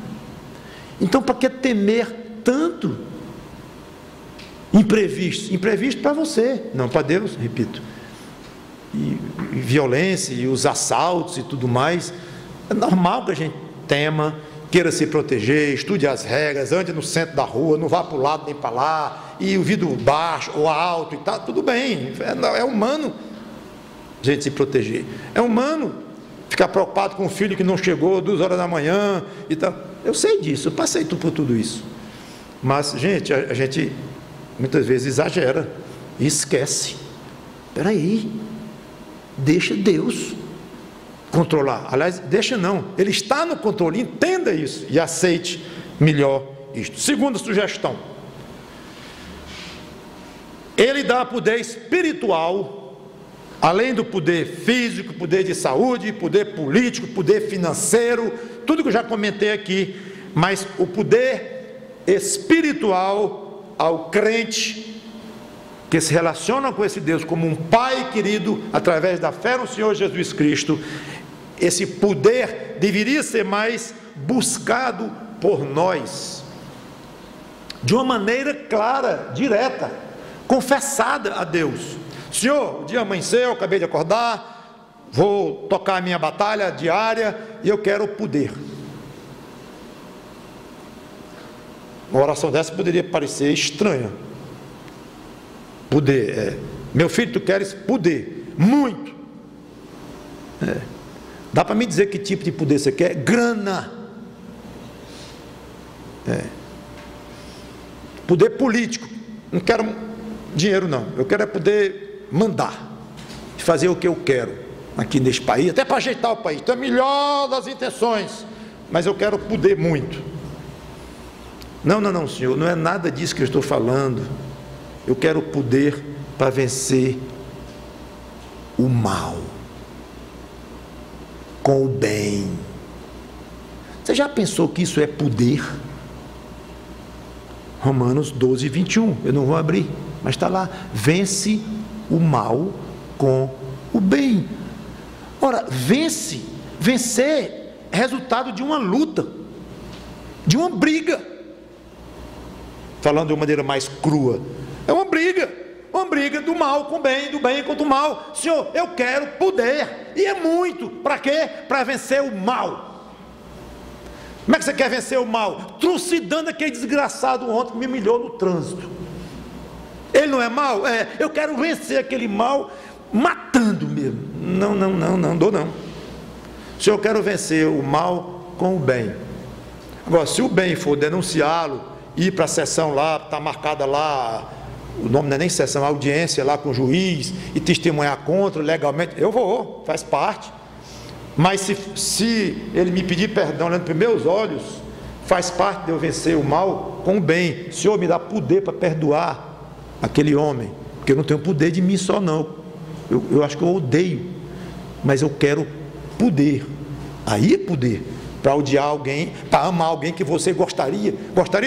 Então, para que temer tanto imprevisto? Imprevisto para você, não para Deus, repito. E violência, e os assaltos e tudo mais, é normal que a gente tema, queira se proteger, estude as regras, ande no centro da rua, não vá para o lado nem para lá, e o vidro baixo ou alto e tal, tudo bem, é humano. a gente se proteger. É humano ficar preocupado com o filho que não chegou 2 horas da manhã e tal. Eu sei disso, eu passei por tudo isso. Mas, gente, a gente muitas vezes exagera e esquece. Espera aí, deixa Deus controlar. Aliás, deixa não, Ele está no controle, entenda isso e aceite melhor isto. Segunda sugestão, Ele dá poder espiritual, além do poder físico, poder de saúde, poder político, poder financeiro, tudo que eu já comentei aqui, mas o poder espiritual ao crente que se relaciona com esse Deus como um Pai querido, através da fé no Senhor Jesus Cristo. Esse poder deveria ser mais buscado por nós, de uma maneira clara, direta, confessada a Deus. Senhor, o dia amanheceu, eu acabei de acordar, vou tocar a minha batalha diária e eu quero poder. Uma oração dessa poderia parecer estranha. Poder, meu filho, tu queres poder, muito. Dá para me dizer que tipo de poder você quer? Grana. Poder político. Não quero dinheiro não, eu quero poder mandar, fazer o que eu quero aqui neste país, até para ajeitar o país. Então é melhor das intenções, mas eu quero poder muito. Não, Senhor, não é nada disso que eu estou falando. Eu quero poder para vencer o mal com o bem. Você já pensou que isso é poder? Romanos 12, 21, eu não vou abrir, mas está lá, vence o mal com o bem. Ora, vencer é resultado de uma luta, de uma briga, falando de uma maneira mais crua, é uma briga do mal com o bem, do bem contra o mal. Senhor, eu quero poder, e é muito, para quê? Para vencer o mal. Como é que você quer vencer o mal? Trucidando aquele desgraçado ontem que me humilhou no trânsito. Ele não é mau? Eu quero vencer aquele mal matando mesmo. Não dou não. Senhor, eu quero vencer o mal com o bem. Agora, se o bem for denunciá-lo, ir para a sessão lá, está marcada lá, o nome não é nem sessão, audiência lá com o juiz, e testemunhar contra legalmente, eu vou, faz parte. Mas se ele me pedir perdão olhando para os meus olhos, faz parte de eu vencer o mal com o bem. Senhor, me dá poder para perdoar aquele homem, porque eu não tenho poder de mim só não, eu acho que eu odeio, mas eu quero poder. Aí é poder para odiar alguém, para amar alguém que você gostaria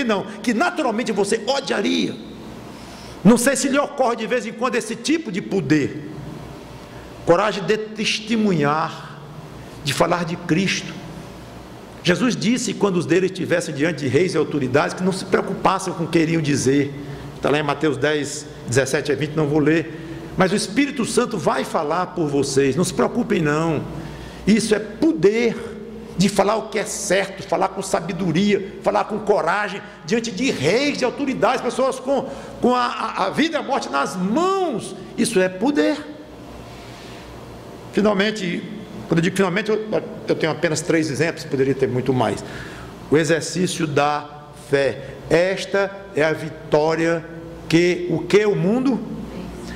não, que naturalmente você odiaria. Não sei se lhe ocorre de vez em quando esse tipo de poder, coragem de testemunhar, de falar de Cristo. Jesus disse, quando os deles estivessem diante de reis e autoridades, que não se preocupassem com o que queriam dizer. Está lá em Mateus 10, 17 a 20, não vou ler, mas o Espírito Santo vai falar por vocês, não se preocupem não. Isso é poder de falar o que é certo, falar com sabedoria, falar com coragem, diante de reis, de autoridades, pessoas com a vida e a morte nas mãos. Isso é poder. Finalmente, quando eu digo finalmente, eu tenho apenas 3 exemplos, poderia ter muito mais. O exercício da fé. Esta é a vitória que o mundo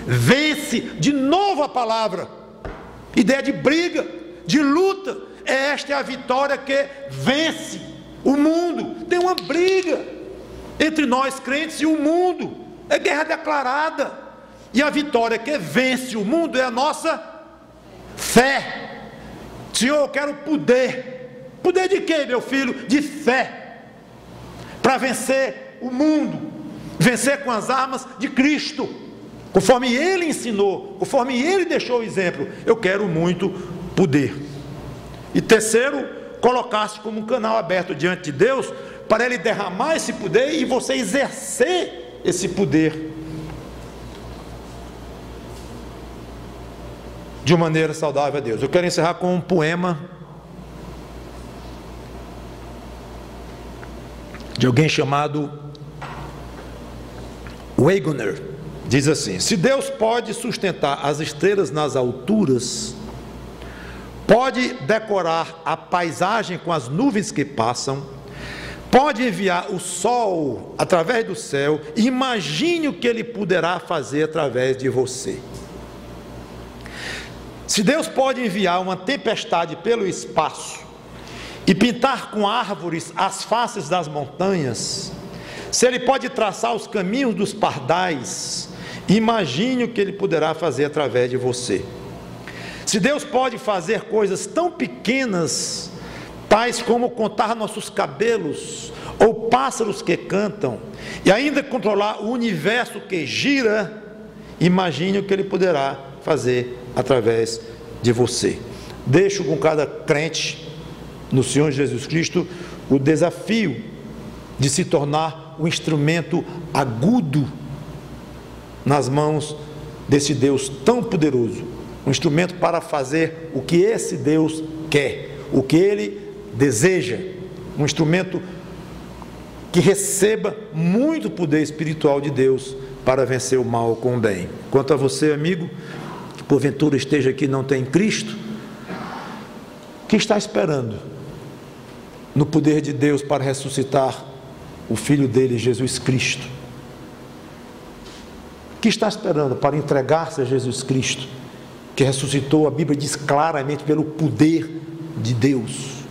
vence. De novo a palavra, ideia de briga, de luta. Esta é a vitória que vence o mundo. Tem uma briga entre nós crentes e o mundo, é guerra declarada, e a vitória que vence o mundo é a nossa fé. Senhor, eu quero poder. Poder de quê, meu filho? De fé, para vencer o mundo, vencer com as armas de Cristo, conforme Ele ensinou, conforme Ele deixou o exemplo. Eu quero muito poder. E terceiro, colocar-se como um canal aberto diante de Deus, para Ele derramar esse poder e você exercer esse poder de uma maneira saudável a Deus. Eu quero encerrar com um poema de alguém chamado Wagner, Diz assim: se Deus pode sustentar as estrelas nas alturas, pode decorar a paisagem com as nuvens que passam, pode enviar o sol através do céu, imagine o que Ele poderá fazer através de você. Se Deus pode enviar uma tempestade pelo espaço e pintar com árvores as faces das montanhas, se Ele pode traçar os caminhos dos pardais, imagine o que Ele poderá fazer através de você. Se Deus pode fazer coisas tão pequenas, tais como contar nossos cabelos, ou pássaros que cantam, e ainda controlar o universo que gira, imagine o que Ele poderá fazer através de você. Deixo com cada crente no Senhor Jesus Cristo o desafio de se tornar um instrumento agudo nas mãos desse Deus tão poderoso, um instrumento para fazer o que esse Deus quer, o que Ele deseja, um instrumento que receba muito poder espiritual de Deus para vencer o mal com o bem. Quanto a você, amigo, que porventura esteja aqui e não tem Cristo, que está esperando no poder de Deus para ressuscitar o Filho dele, Jesus Cristo? Que está esperando para entregar-se a Jesus Cristo, que ressuscitou? A Bíblia diz claramente, pelo poder de Deus.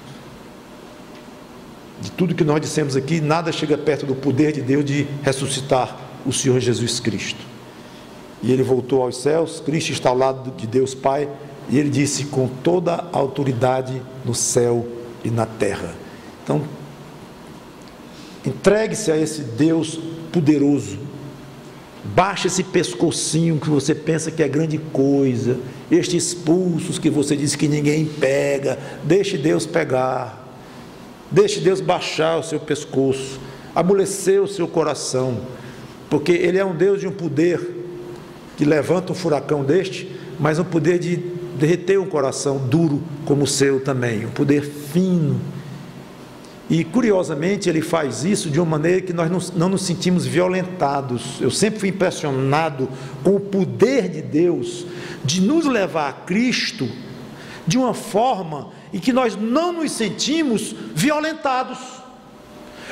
De tudo que nós dissemos aqui, nada chega perto do poder de Deus de ressuscitar o Senhor Jesus Cristo. E Ele voltou aos céus, Cristo está ao lado de Deus Pai, e Ele disse: com toda a autoridade no céu e na terra. Então, entregue-se a esse Deus poderoso. Baixe esse pescocinho que você pensa que é grande coisa, estes pulsos que você diz que ninguém pega, deixe Deus pegar, deixe Deus baixar o seu pescoço, amolecer o seu coração, porque Ele é um Deus de um poder que levanta um furacão deste, mas um poder de derreter um coração duro como o seu também, um poder fino. E curiosamente Ele faz isso de uma maneira que nós não nos sentimos violentados. Eu sempre fui impressionado com o poder de Deus de nos levar a Cristo de uma forma em que nós não nos sentimos violentados.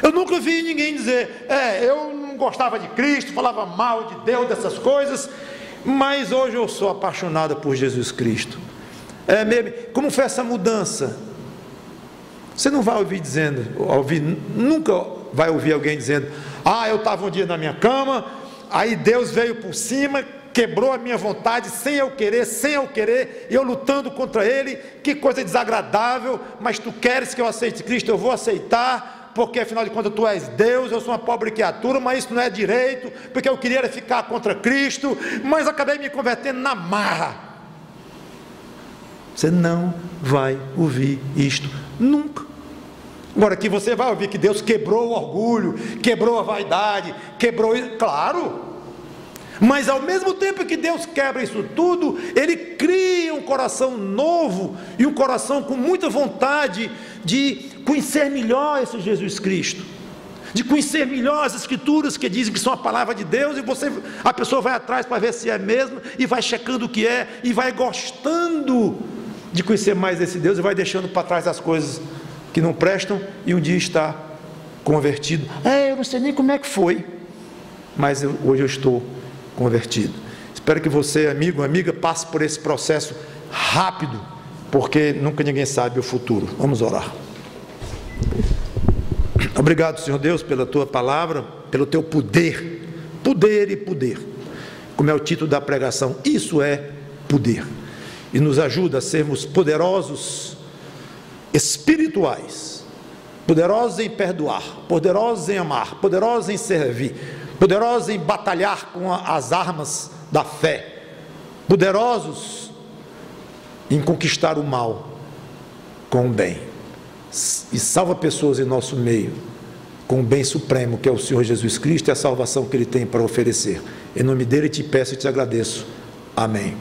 Eu nunca vi ninguém dizer: eu não gostava de Cristo, falava mal de Deus, dessas coisas, mas hoje eu sou apaixonado por Jesus Cristo. Como foi essa mudança? Você não vai nunca vai ouvir alguém dizendo: eu estava um dia na minha cama, aí Deus veio por cima, quebrou a minha vontade, sem eu querer, e eu lutando contra Ele, que coisa desagradável, mas tu queres que eu aceite Cristo, eu vou aceitar, porque afinal de contas tu és Deus, eu sou uma pobre criatura, mas isso não é direito, porque eu queria ficar contra Cristo, mas acabei me convertendo na marra. Você não vai ouvir isto nunca. Agora que você vai ouvir que Deus quebrou o orgulho, quebrou a vaidade, claro, mas ao mesmo tempo que Deus quebra isso tudo, Ele cria um coração novo, e um coração com muita vontade de conhecer melhor esse Jesus Cristo, de conhecer melhor as Escrituras que dizem que são a palavra de Deus, e a pessoa vai atrás para ver se é mesmo, e vai checando o que é, e vai gostando de conhecer mais esse Deus, e vai deixando para trás as coisas que não prestam, e um dia está convertido. Eu não sei nem como é que foi, mas hoje eu estou convertido. Espero que você, amigo, amiga, passe por esse processo rápido, porque nunca ninguém sabe o futuro. Vamos orar. Obrigado, Senhor Deus, pela Tua palavra, pelo Teu poder, poder e poder, como é o título da pregação. Isso é poder, e nos ajuda a sermos poderosos espirituais, poderosos em perdoar, poderosos em amar, poderosos em servir, poderosos em batalhar com as armas da fé, poderosos em conquistar o mal com o bem, e salva pessoas em nosso meio com o bem supremo que é o Senhor Jesus Cristo e a salvação que Ele tem para oferecer. Em nome dele te peço e te agradeço. Amém.